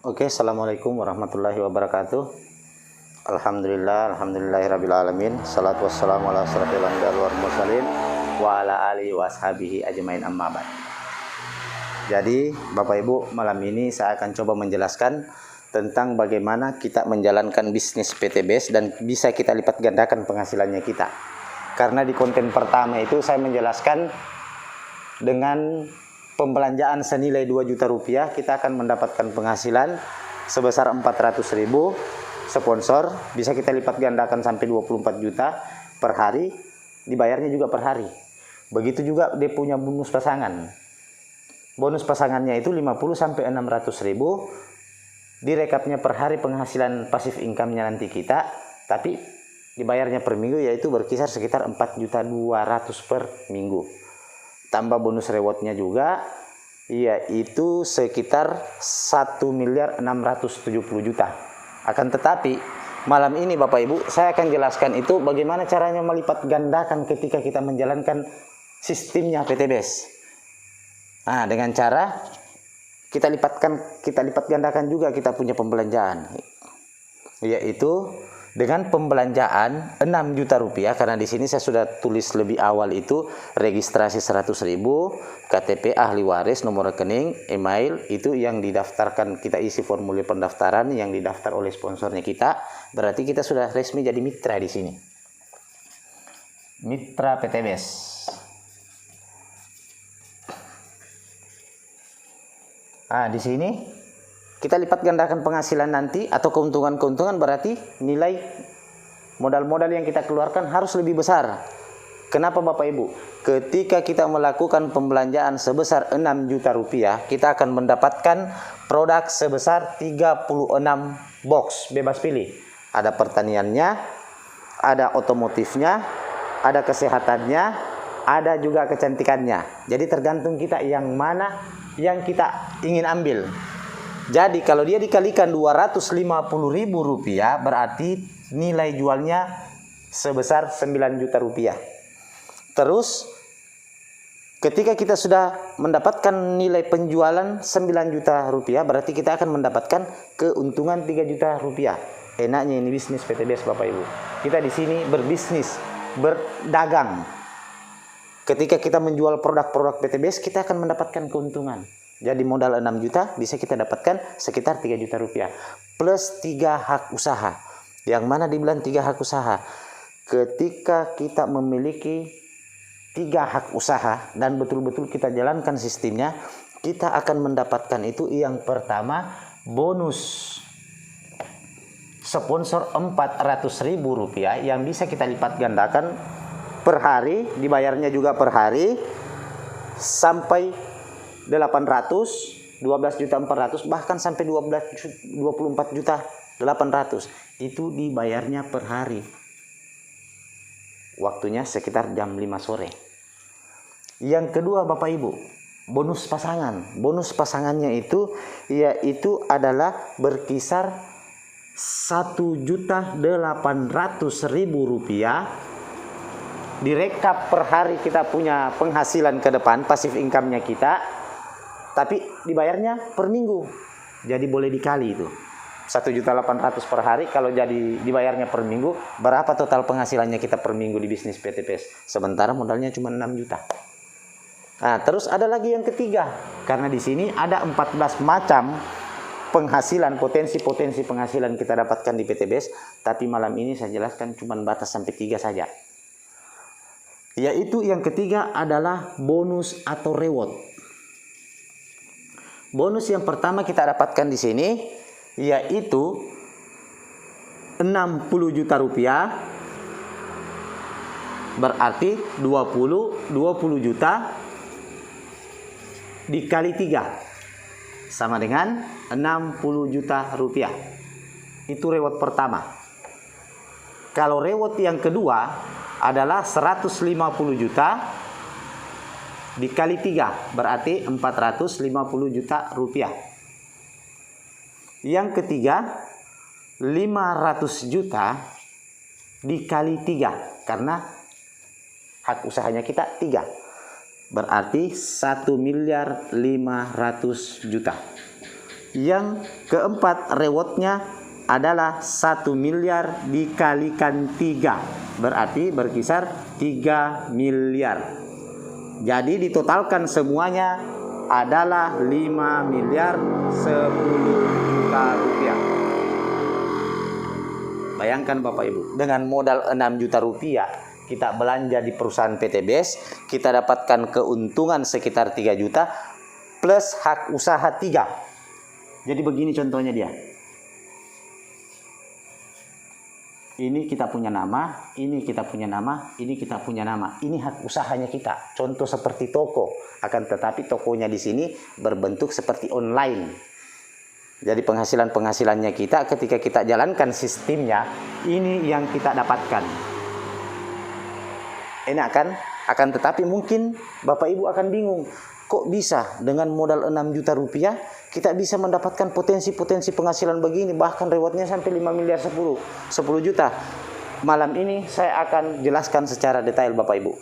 Oke, assalamualaikum warahmatullahi wabarakatuh. Alhamdulillahirabbil alamin. Salatu wassalamu ala asyrofil anbiya'i wal mursalin wa ala alihi washabihi ajmain, amma ba'd. Jadi, Bapak Ibu, malam ini saya akan coba menjelaskan tentang bagaimana kita menjalankan bisnis PTBS dan bisa kita lipat gandakan penghasilannya kita. Karena di konten pertama itu saya menjelaskan dengan pembelanjaan senilai 2 juta rupiah kita akan mendapatkan penghasilan sebesar 400.000. Sponsor bisa kita lipat gandakan sampai 24 juta per hari, dibayarnya juga per hari. Begitu juga dia punya bonus pasangan. Bonus pasangannya itu 50 sampai 600.000. Direkapnya per hari penghasilan pasif income-nya nanti kita, tapi dibayarnya per minggu yaitu berkisar sekitar 4.200.000 per minggu. Tambah bonus rewardnya juga, yaitu sekitar 1.670.000.000. Akan tetapi malam ini Bapak Ibu saya akan jelaskan itu bagaimana caranya melipat gandakan ketika kita menjalankan sistemnya PTBS. Nah, dengan cara kita lipat gandakan juga kita punya pembelanjaan, yaitu dengan pembelanjaan 6 juta rupiah, karena di sini saya sudah tulis lebih awal itu registrasi 100.000, KTP ahli waris, nomor rekening, email, itu yang didaftarkan, kita isi formulir pendaftaran yang didaftar oleh sponsornya kita, berarti kita sudah resmi jadi mitra di sini. Mitra PTBS. Nah, di sini kita lipat gandakan penghasilan nanti atau keuntungan-keuntungan, berarti nilai modal-modal yang kita keluarkan harus lebih besar. Kenapa Bapak Ibu? Ketika kita melakukan pembelanjaan sebesar 6 juta rupiah, kita akan mendapatkan produk sebesar 36 box bebas pilih. Ada pertaniannya, ada otomotifnya, ada kesehatannya, ada juga kecantikannya. Jadi tergantung kita yang mana yang kita ingin ambil. Jadi kalau dia dikalikan 250.000 rupiah, berarti nilai jualnya sebesar 9 juta rupiah. Terus ketika kita sudah mendapatkan nilai penjualan 9 juta rupiah, berarti kita akan mendapatkan keuntungan 3 juta rupiah. Enaknya ini bisnis PTBS Bapak Ibu. Kita di sini berbisnis, berdagang. Ketika kita menjual produk-produk PTBS, kita akan mendapatkan keuntungan. Jadi modal 6 juta bisa kita dapatkan sekitar 3 juta rupiah. Plus 3 hak usaha. Yang mana dibilang 3 hak usaha? Ketika kita memiliki 3 hak usaha dan betul-betul kita jalankan sistemnya, kita akan mendapatkan itu yang pertama bonus sponsor 400.000 rupiah yang bisa kita lipat gandakan per hari, dibayarnya juga per hari sampai 800, 12.400.000, bahkan sampai 24.800.000. Itu dibayarnya per hari. Waktunya sekitar jam 5 sore. Yang kedua Bapak Ibu, bonus pasangan. Bonus pasangannya itu yaitu adalah berkisar 1.800.000 rupiah. Direkap per hari kita punya penghasilan ke depan, pasif income-nya kita, tapi dibayarnya per minggu. Jadi boleh dikali itu 1.800.000 per hari. Kalau jadi dibayarnya per minggu, berapa total penghasilannya kita per minggu di bisnis PTBS? Sementara modalnya cuma 6 juta. Nah, terus ada lagi yang ketiga. Karena di sini ada 14 macam penghasilan, potensi-potensi penghasilan kita dapatkan di PTBS, tapi malam ini saya jelaskan cuma batas sampai 3 saja. Yaitu yang ketiga adalah bonus atau reward. Bonus yang pertama kita dapatkan di sini yaitu 60 juta rupiah, berarti 20 juta dikali 3 sama dengan 60 juta rupiah. Itu reward pertama. Kalau reward yang kedua adalah 150 juta dikali 3, berarti 450 juta rupiah. Yang ketiga 500 juta dikali 3, karena hak usahanya kita 3, berarti 1.500.000.000. Yang keempat, rewardnya adalah 1 miliar dikalikan 3. Berarti berkisar 3 miliar. Jadi ditotalkan semuanya adalah 5 miliar 10 juta rupiah. Bayangkan Bapak Ibu, dengan modal 6 juta rupiah kita belanja di perusahaan PTBS, kita dapatkan keuntungan sekitar 3 juta plus hak usaha 3. Jadi begini contohnya dia. Ini kita punya nama, ini kita punya nama, ini kita punya nama. Ini hak usahanya kita. Contoh seperti toko, akan tetapi tokonya di sini berbentuk seperti online. Jadi penghasilannya kita ketika kita jalankan sistemnya, ini yang kita dapatkan. Enak kan? Akan tetapi mungkin Bapak Ibu akan bingung, kok bisa dengan modal 6 juta rupiah kita bisa mendapatkan potensi-potensi penghasilan begini, bahkan rewardnya sampai 5 miliar 10 juta. Malam ini saya akan jelaskan secara detail Bapak Ibu.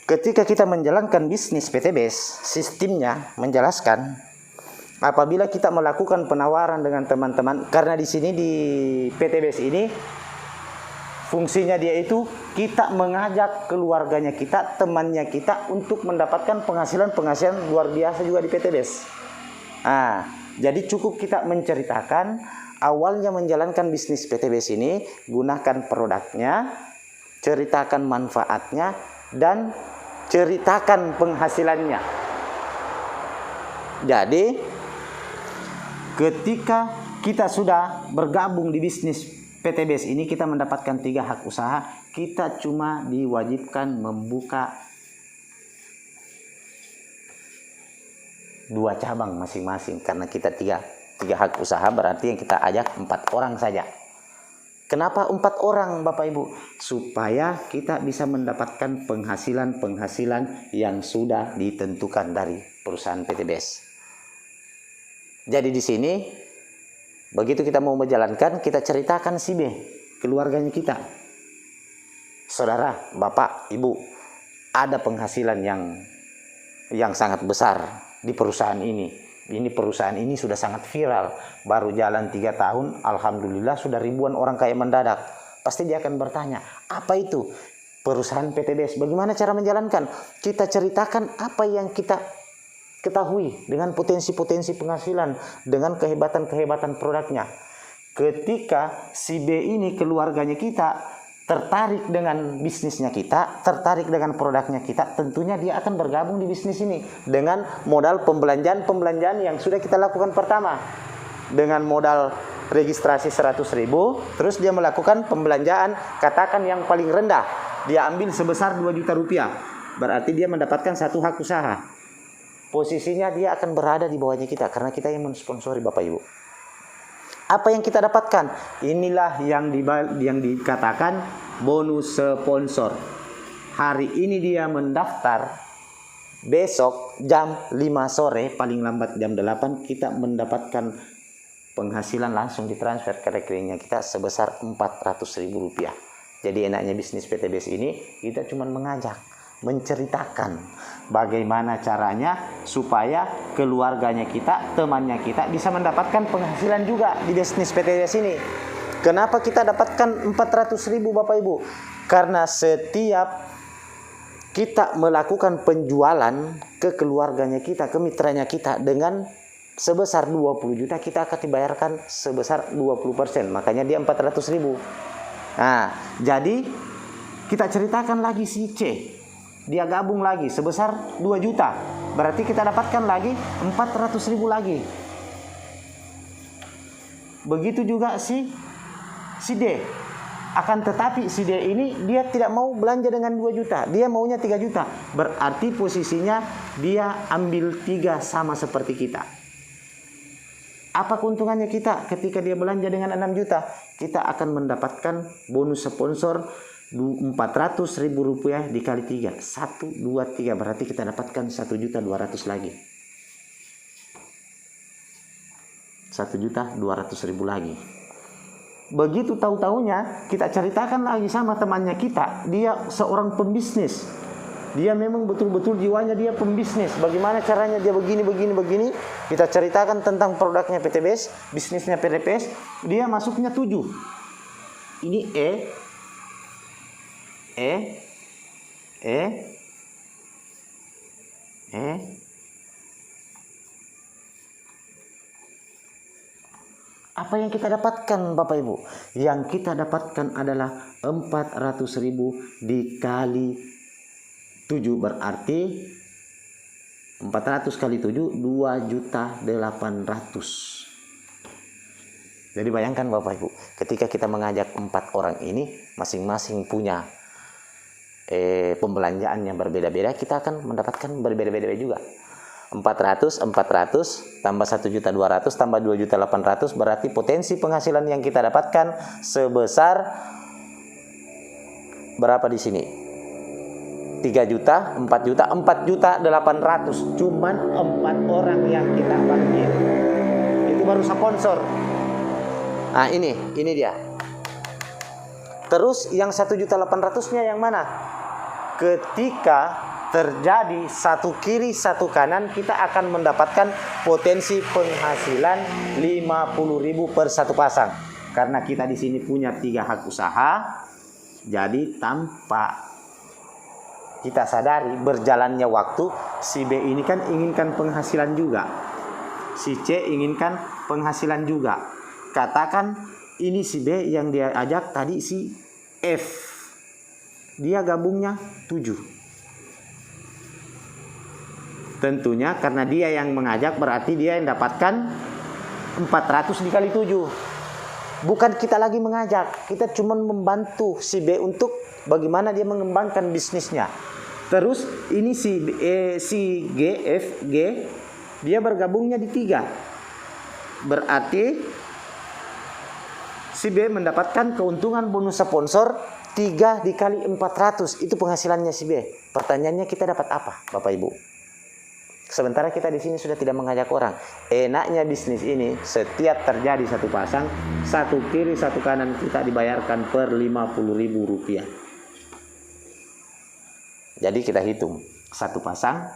Ketika kita menjalankan bisnis PTBS, sistemnya menjelaskan apabila kita melakukan penawaran dengan teman-teman, karena di sini di PTBS ini fungsinya dia itu kita mengajak keluarganya kita, temannya kita untuk mendapatkan penghasilan luar biasa juga di PTBS. Jadi cukup kita menceritakan awalnya menjalankan bisnis PTBS ini, gunakan produknya, ceritakan manfaatnya, dan ceritakan penghasilannya. Jadi ketika kita sudah bergabung di bisnis PTBS ini, kita mendapatkan 3 hak usaha, kita cuma diwajibkan membuka 2 cabang masing-masing. Karena kita 3 hak usaha, berarti yang kita ajak 4 orang saja. Kenapa 4 orang Bapak Ibu? Supaya kita bisa mendapatkan penghasilan yang sudah ditentukan dari perusahaan PTBS. Jadi di sini begitu kita mau menjalankan, kita ceritakan si B, keluarganya kita. Saudara, Bapak, Ibu, ada penghasilan yang sangat besar di perusahaan ini. Ini perusahaan ini sudah sangat viral. Baru jalan 3 tahun, alhamdulillah sudah ribuan orang kaya mendadak. Pasti dia akan bertanya, apa itu perusahaan PTBS? Bagaimana cara menjalankan? Kita ceritakan apa yang kita ketahui dengan potensi-potensi penghasilan, dengan kehebatan-kehebatan produknya. Ketika si B ini keluarganya kita tertarik dengan bisnisnya kita, tertarik dengan produknya kita, tentunya dia akan bergabung di bisnis ini dengan modal pembelanjaan yang sudah kita lakukan pertama. Dengan modal registrasi 100.000, terus dia melakukan pembelanjaan, katakan yang paling rendah, dia ambil sebesar 2 juta rupiah. Berarti dia mendapatkan 1 hak usaha. Posisinya dia akan berada di bawahnya kita karena kita yang mensponsori Bapak Ibu. Apa yang kita dapatkan? Inilah yang dikatakan bonus sponsor. Hari ini dia mendaftar, besok jam 5 sore, paling lambat jam 8 kita mendapatkan penghasilan langsung ditransfer ke rekeningnya kita sebesar 400.000 rupiah. Jadi enaknya bisnis PTBS ini, kita cuma mengajak, menceritakan bagaimana caranya supaya keluarganya kita, temannya kita bisa mendapatkan penghasilan juga di bisnis PTBS ini. Kenapa kita dapatkan 400.000 Bapak Ibu? Karena setiap kita melakukan penjualan ke keluarganya kita, ke mitranya kita dengan sebesar 20 juta, kita akan dibayarkan sebesar 20%. Makanya dia 400.000. Nah, jadi kita ceritakan lagi si C, dia gabung lagi sebesar 2 juta. Berarti kita dapatkan lagi 400.000 lagi. Begitu juga si D. Akan tetapi si D ini dia tidak mau belanja dengan 2 juta. Dia maunya 3 juta. Berarti posisinya dia ambil 3 sama seperti kita. Apa keuntungannya kita ketika dia belanja dengan 6 juta? Kita akan mendapatkan bonus sponsor 400.000 rupiah dikali 3. 1, 2, 3. Berarti kita dapatkan 1.200.000 lagi. 1.200.000 lagi. Begitu tahu-tahunya kita ceritakan lagi sama temannya kita. Dia seorang pembisnis. dia memang betul-betul jiwanya dia pembisnis. Bagaimana caranya dia begini. Kita ceritakan tentang produknya PTBS, bisnisnya PTBS. Dia masuknya 7. Ini Apa yang kita dapatkan Bapak Ibu? Yang kita dapatkan adalah 400.000 dikali 7 berarti 400 kali 7 2.800.000. Jadi bayangkan Bapak Ibu, ketika kita mengajak 4 orang ini masing-masing punya pembelanjaan yang berbeda-beda, kita akan mendapatkan berbeda-beda juga. 400 tambah 1.200.000 tambah 2.800.000 berarti potensi penghasilan yang kita dapatkan sebesar berapa di sini? 3 juta, 4 juta, 4.800.000. Cuman 4 orang yang kita panggil. Itu baru sponsor. Nah, ini dia. Terus yang 1.800.000-nya yang mana? Ketika terjadi satu kiri satu kanan, kita akan mendapatkan potensi penghasilan 50.000 per satu pasang. Karena kita di sini punya 3 hak usaha, jadi tanpa kita sadari berjalannya waktu, si B ini kan inginkan penghasilan juga, si C inginkan penghasilan juga. Katakan ini si B yang dia ajak tadi si F, dia gabungnya 7. Tentunya karena dia yang mengajak berarti dia yang dapatkan 400 dikali 7. Bukan kita lagi mengajak, kita cuma membantu si B untuk bagaimana dia mengembangkan bisnisnya. Terus ini si G, F, G, dia bergabungnya di 3. Berarti si B mendapatkan keuntungan bonus sponsor 3 dikali 400. Itu penghasilannya si B. Pertanyaannya kita dapat apa Bapak Ibu? Sementara kita di sini sudah tidak mengajak orang. Enaknya bisnis ini setiap terjadi satu pasang, satu kiri satu kanan kita dibayarkan per 50.000 rupiah. Jadi kita hitung 1 pasang,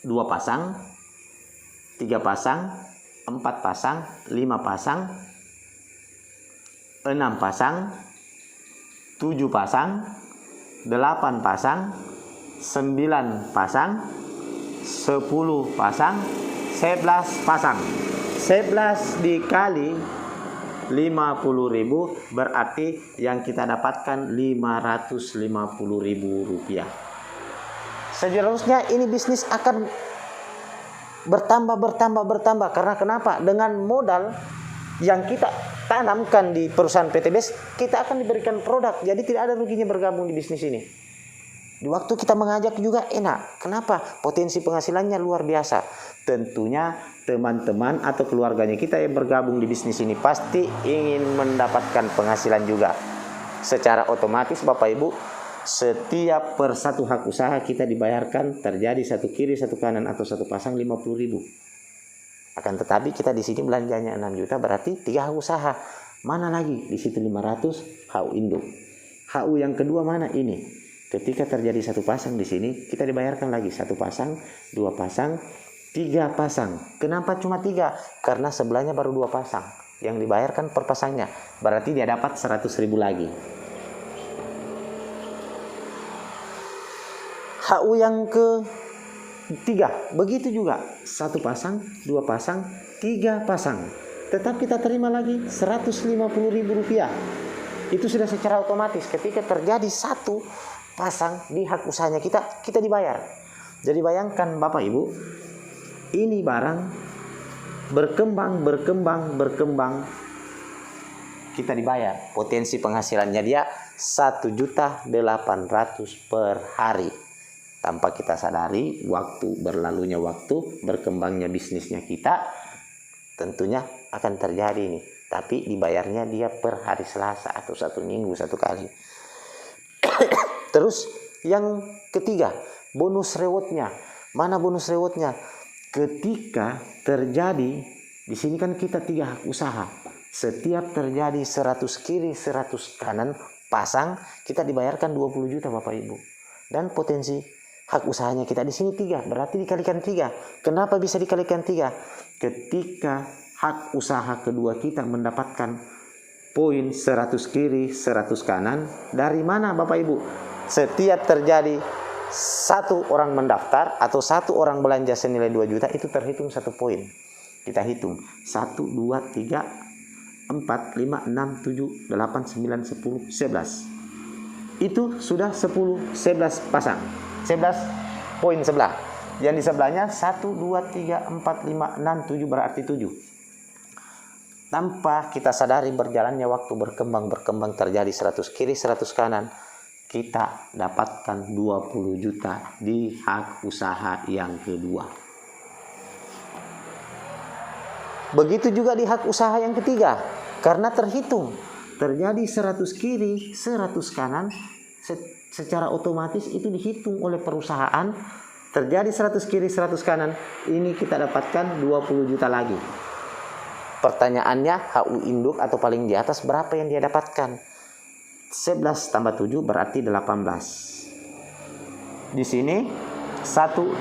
2 pasang, 3 pasang, 4 pasang, 5 pasang, 6 pasang, 7 pasang, 8 pasang, 9 pasang, 10 pasang, 11 pasang. 11 dikali 50.000 berarti yang kita dapatkan 550.000 rupiah. Seterusnya ini bisnis akan bertambah. Karena kenapa? Dengan modal yang kita tanamkan di perusahaan PTBS, kita akan diberikan produk. Jadi tidak ada ruginya bergabung di bisnis ini. Di waktu kita mengajak juga enak. Kenapa? Potensi penghasilannya luar biasa. Tentunya teman-teman atau keluarganya kita yang bergabung di bisnis ini pasti ingin mendapatkan penghasilan juga. Secara otomatis Bapak Ibu, setiap per satu hak usaha kita dibayarkan terjadi satu kiri satu kanan atau satu pasang 50.000. Akan tetapi kita di sini belanjanya 6 juta berarti 3 hak usaha. Mana lagi? Di situ 500 HU induk. HU yang kedua mana ini? Ketika terjadi satu pasang di sini, kita dibayarkan lagi 1 pasang, 2 pasang, 3 pasang. Kenapa cuma 3? Karena sebelahnya baru 2 pasang. Yang dibayarkan per pasangnya. Berarti dia dapat 100.000 lagi. HU yang ketiga, begitu juga. 1 pasang, 2 pasang, 3 pasang. Tetap kita terima lagi 150.000 rupiah. Itu sudah secara otomatis. Ketika terjadi satu pasang di hak usahanya kita dibayar. Jadi bayangkan Bapak Ibu, ini barang berkembang, kita dibayar. Potensi penghasilannya dia 1.800.000 per hari. Tanpa kita sadari, berlalunya waktu, berkembangnya bisnisnya kita, tentunya akan terjadi nih. Tapi dibayarnya dia per hari Selasa atau 1 minggu 1 kali. Terus yang ketiga, bonus rewardnya. Mana bonus rewardnya? Ketika terjadi, di sini kan kita 3 hak usaha. Setiap terjadi 100 kiri 100 kanan pasang, kita dibayarkan 20 juta Bapak Ibu. dan potensi hak usahanya kita di sini 3, berarti dikalikan 3. Kenapa bisa dikalikan 3? Ketika hak usaha kedua kita mendapatkan poin 100 kiri 100 kanan, dari mana Bapak Ibu? Setiap terjadi satu orang mendaftar atau satu orang belanja senilai 2 juta, itu terhitung 1 poin. Kita hitung 1, 2, 3, 4, 5, 6, 7, 8, 9, 10, 11. Itu sudah 10, 11 pasang, 11 poin sebelah. Yang di sebelahnya 1, 2, 3, 4, 5, 6, 7, berarti 7. Tanpa kita sadari berjalannya waktu, berkembang terjadi 100 kiri 100 kanan, kita dapatkan 20 juta di hak usaha yang kedua. Begitu juga di hak usaha yang ketiga, karena terhitung terjadi 100 kiri 100 kanan, secara otomatis itu dihitung oleh perusahaan. Terjadi 100 kiri 100 kanan, ini kita dapatkan 20 juta lagi. Pertanyaannya, HU induk atau paling di atas berapa yang dia dapatkan? 11 tambah 7 berarti 18. Di sini 1,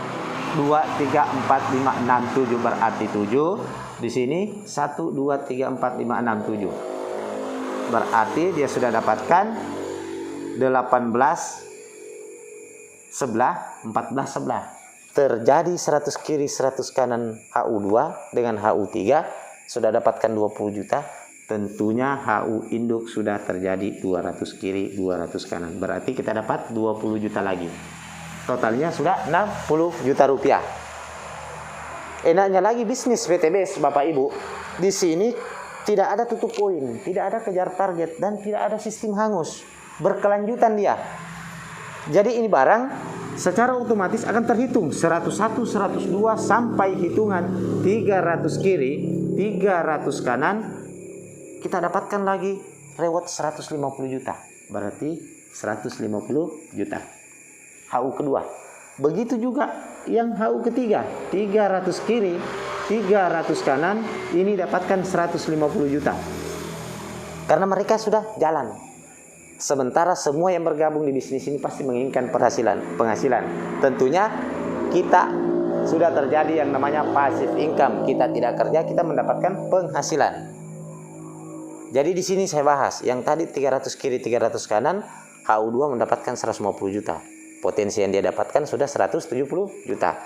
2, 3, 4, 5, 6, 7 berarti 7. Di sini 1, 2, 3, 4, 5, 6, 7. Berarti dia sudah dapatkan 18 sebelah, 14 sebelah. Terjadi 100 kiri 100 kanan HU2 dengan HU3, sudah dapatkan 20 juta. Tentunya HU induk sudah terjadi 200 kiri 200 kanan. Berarti kita dapat 20 juta lagi. Totalnya sudah 60 juta rupiah. Enaknya lagi bisnis PTBS Bapak Ibu, di sini tidak ada tutup poin, tidak ada kejar target, dan tidak ada sistem hangus. Berkelanjutan dia. Jadi ini barang secara otomatis akan terhitung 101, 102 sampai hitungan 300 kiri, 300 kanan. Kita dapatkan lagi reward 150 juta. Berarti 150 juta. HU kedua. Begitu juga yang HU ketiga, 300 kiri, 300 kanan, ini dapatkan 150 juta. Karena mereka sudah jalan. Sementara semua yang bergabung di bisnis ini pasti menginginkan penghasilan. Tentunya kita sudah terjadi yang namanya passive income. Kita tidak kerja, kita mendapatkan penghasilan. Jadi di sini saya bahas yang tadi 300 kiri 300 kanan, HU2 mendapatkan 150 juta. Potensi yang dia dapatkan sudah 170 juta.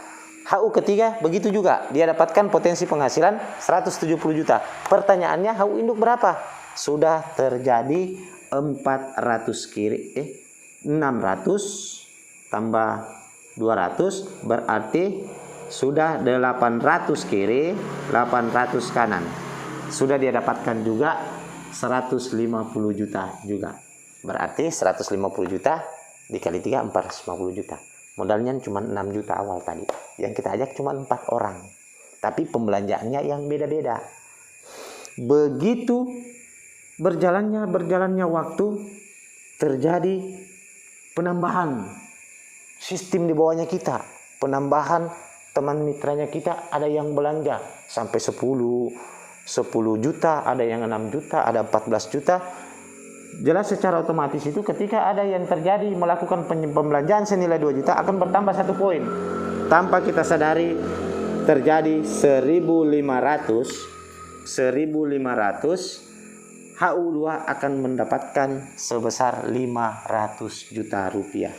HU ketiga begitu juga, dia dapatkan potensi penghasilan 170 juta. Pertanyaannya, HU induk berapa? Sudah terjadi 400 kiri 600 tambah 200 berarti sudah 800 kiri 800 kanan. Sudah dia dapatkan juga 150 juta juga. Berarti 150 juta dikali 3 450 juta. Modalnya cuma 6 juta awal tadi. Yang kita ajak cuma 4 orang. Tapi pembelanjaannya yang beda-beda. Begitu berjalannya waktu, terjadi penambahan sistem di bawahnya kita. Penambahan teman mitranya kita, ada yang belanja sampai 10 juta, ada yang 6 juta, ada 14 juta. Jelas secara otomatis itu ketika ada yang terjadi melakukan pembelanjaan senilai 2 juta akan bertambah 1 poin. Tanpa kita sadari terjadi 1.500 HU2 akan mendapatkan sebesar 500 juta rupiah.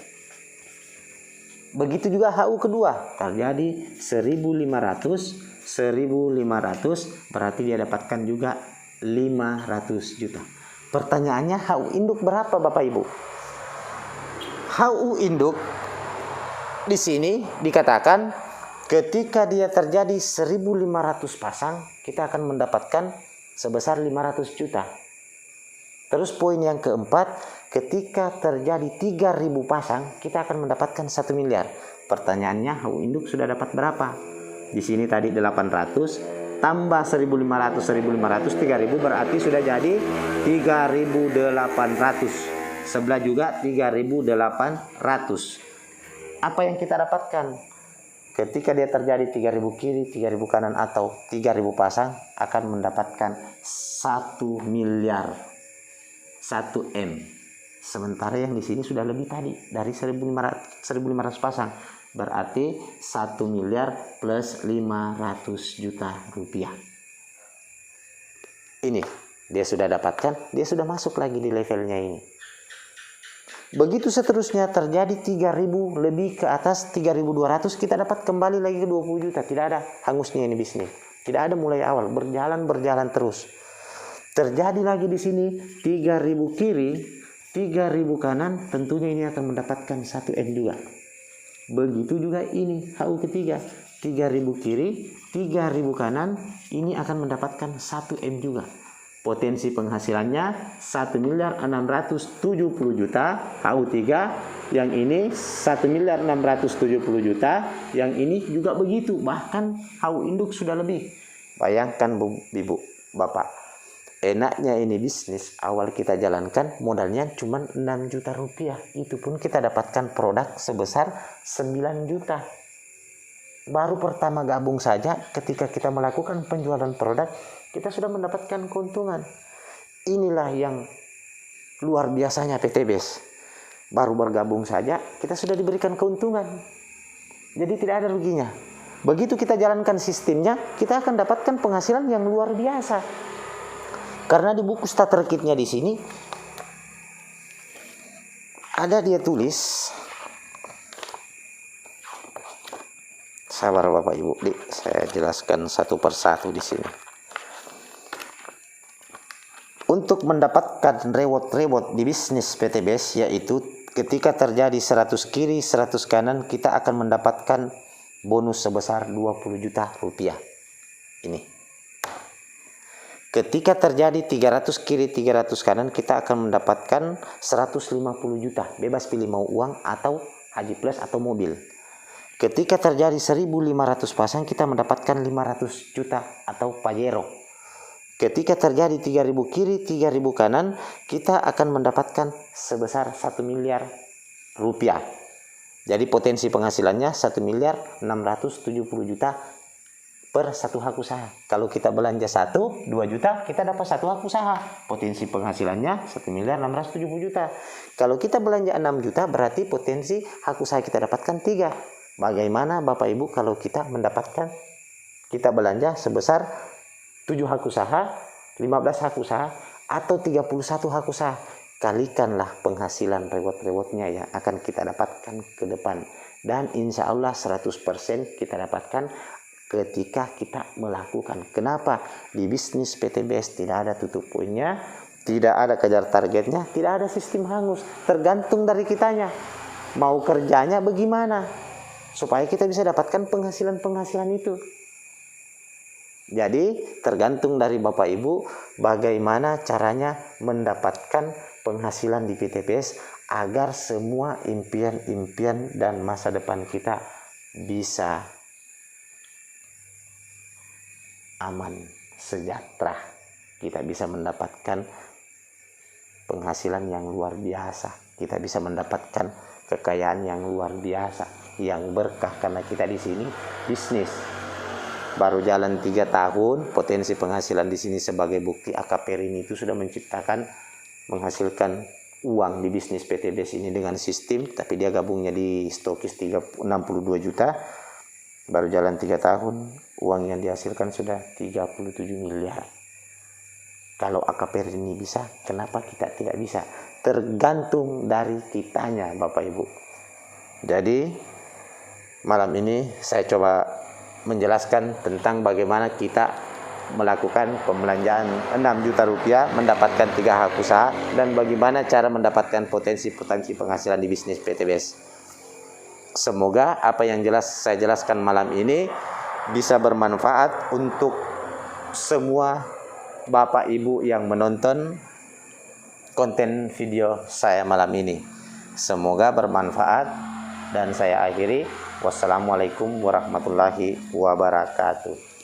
Begitu juga HU kedua terjadi 1.500 berarti dia dapatkan juga 500 juta. Pertanyaannya, HU induk berapa Bapak Ibu? HU induk di sini dikatakan ketika dia terjadi 1.500 pasang, kita akan mendapatkan sebesar 500 juta. Terus poin yang keempat, ketika terjadi 3.000 pasang, kita akan mendapatkan 1 miliar. Pertanyaannya, HU induk sudah dapat berapa? Di sini tadi 800 tambah 1.500 3.000 berarti sudah jadi 3.800. Sebelah juga 3.800. Apa yang kita dapatkan? Ketika dia terjadi 3.000 kiri, 3.000 kanan atau 3.000 pasang, akan mendapatkan 1 miliar. 1 M. Sementara yang di sini sudah lebih tadi dari 1.500 pasang. Berarti 1 miliar plus 500 juta rupiah. Ini dia sudah dapatkan, dia sudah masuk lagi di levelnya ini. Begitu seterusnya terjadi 3.000 lebih ke atas 3.200, kita dapat kembali lagi ke 20 juta. Tidak ada hangusnya ini bisnis. Tidak ada mulai awal, berjalan terus. Terjadi lagi di sini 3.000 kiri, 3.000 kanan, tentunya ini akan mendapatkan 1 M juga. Begitu juga ini HU ketiga, 3.000 kiri, 3.000 kanan, ini akan mendapatkan 1 M juga. Potensi penghasilannya 1.670 juta HU3, yang ini 1.670 juta, yang ini juga begitu, bahkan HU induk sudah lebih. Bayangkan Ibu, Bapak, enaknya ini bisnis awal kita jalankan modalnya cuma 6 juta rupiah, itu pun kita dapatkan produk sebesar 9 juta. Baru pertama gabung saja ketika kita melakukan penjualan produk, kita sudah mendapatkan keuntungan. Inilah yang luar biasanya PTBS. Baru bergabung saja kita sudah diberikan keuntungan. Jadi tidak ada ruginya. Begitu kita jalankan sistemnya, kita akan dapatkan penghasilan yang luar biasa. Karena di buku starter kitnya di sini ada dia tulis. Sabar Bapak Ibu, saya jelaskan satu persatu di sini. Untuk mendapatkan reward di bisnis PTBS, yaitu ketika terjadi 100 kiri 100 kanan, kita akan mendapatkan bonus sebesar 20 juta rupiah. Ini. Ketika terjadi 300 kiri 300 kanan, kita akan mendapatkan 150 juta. Bebas pilih mau uang atau haji plus atau mobil. Ketika terjadi 1.500 pasang, kita mendapatkan 500 juta atau Pajero. Ketika terjadi 3.000 kiri 3.000 kanan, kita akan mendapatkan sebesar 1 miliar rupiah. Jadi potensi penghasilannya 1.670 juta per satu hak usaha. Kalau kita belanja 2 juta, kita dapat 1 hak usaha. Potensi penghasilannya 1.670 juta. Kalau kita belanja 6 juta, berarti potensi hak usaha kita dapatkan 3. Bagaimana Bapak Ibu kalau kita belanja sebesar 7 hak usaha, 15 hak usaha, atau 31 hak usaha. Kalikanlah penghasilan reward-rewardnya yang akan kita dapatkan ke depan. Dan insya Allah 100% kita dapatkan ketika kita melakukan. Kenapa? Di bisnis PTBS tidak ada tutup poinnya, tidak ada kejar targetnya, tidak ada sistem hangus. Tergantung dari kitanya. Mau kerjanya bagaimana? Supaya kita bisa dapatkan penghasilan-penghasilan itu. Jadi tergantung dari Bapak Ibu bagaimana caranya mendapatkan penghasilan di PTBS agar semua impian-impian dan masa depan kita bisa aman, sejahtera. Kita bisa mendapatkan penghasilan yang luar biasa. Kita bisa mendapatkan kekayaan yang luar biasa, yang berkah karena kita di sini bisnis. Baru jalan 3 tahun, potensi penghasilan di sini sebagai bukti AKP Rini itu sudah menghasilkan uang di bisnis PTBS ini dengan sistem, tapi dia gabungnya di stokis 62 juta. Baru jalan 3 tahun, uang yang dihasilkan sudah 37 miliar. Kalau AKP Rini bisa, kenapa kita tidak bisa? Tergantung dari kitanya Bapak Ibu. Jadi malam ini saya coba menjelaskan tentang bagaimana kita melakukan pembelanjaan 6 juta rupiah mendapatkan 3 hak usaha dan bagaimana cara mendapatkan potensi penghasilan di bisnis PTBS. Semoga apa yang saya jelaskan malam ini bisa bermanfaat untuk semua Bapak Ibu yang menonton konten video saya malam ini. Semoga bermanfaat dan saya akhiri. Wassalamualaikum warahmatullahi wabarakatuh.